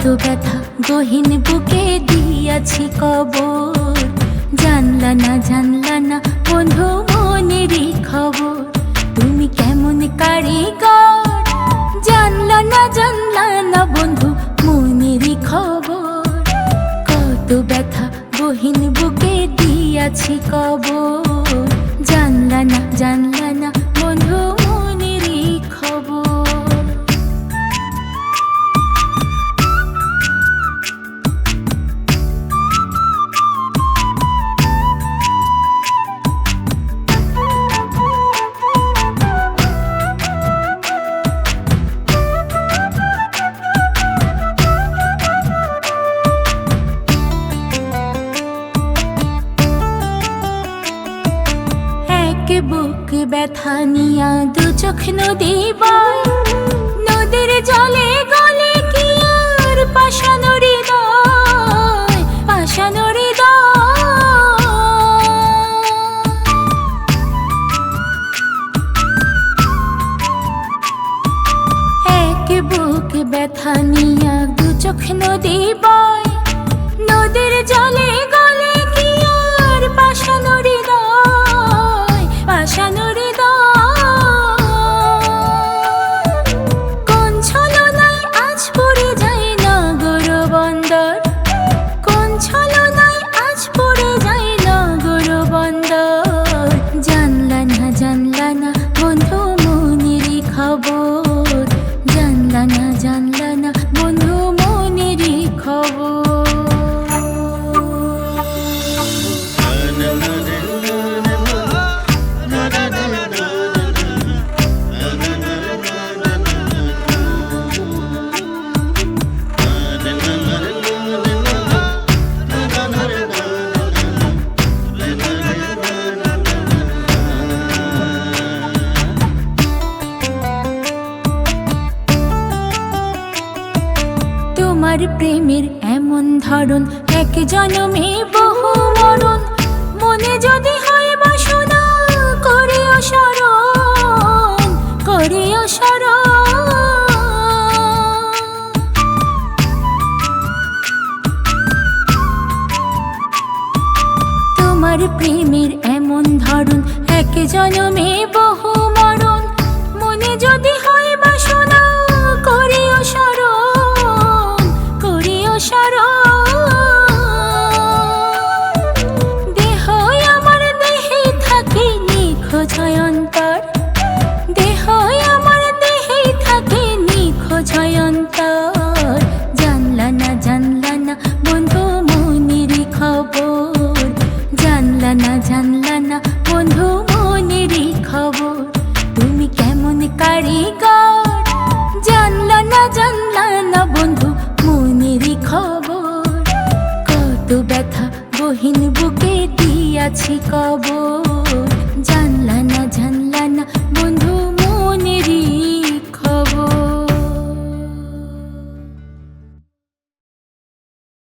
ব্যথা গহীন বুকে দিয়াছি কবর। জানলা না বন্ধু মনেরই খবর, তুমি কেমন কারিগর। জানলা না বন্ধু মনেরই খবর, কত ব্যথা গহীন বুকে দিয়াছি কবর। জানলা না বন্ধু মনেরই খবর। বুক ব্যথা নিয়া দু চোখ নদী বয়, নদীর জলে গলে কি আর পাষাণ হৃদয়, পাষাণ এক বুক ব্যথা নিয়া দু চোখ নদী বয়, নদীর জলে গলে কি আর পাষাণ হৃদয়, পাষাণ কোন ছলনায় আজ পড়ে যায় নগর বন্দর, কোন ছলনায় আজ পড়ে যায় নগর বন্দর। জানলা না বন্ধু মনেরই খবর, জানলা না বন্ধু মনেরই খবর। তোমার প্রেমের এমন ধরন, এক জনমে বহু মরণ। মনে যদি হয় বাসনা করিও স্মরণ, করিও স্মরণ। তোমার প্রেমের এমন ধরন, এক জনমে বহু মরণ। মনে যদি হয় বাসনা করিও স্মরণ, করিও দেহ আমার দেহে থাকে নিখোঁজ অন্তর, দেহ আমার দেহে থাকে নিখোঁজ অন্তর। জানলা না বন্ধু মনেরই খবর, জানলা না বন্ধু মনেরই খবর, তুমি কেমন কারিগর। জানলা না বন্ধু মনেরই খবর, কত ব্যথা গহীন বুকে দিয়াছি কবর।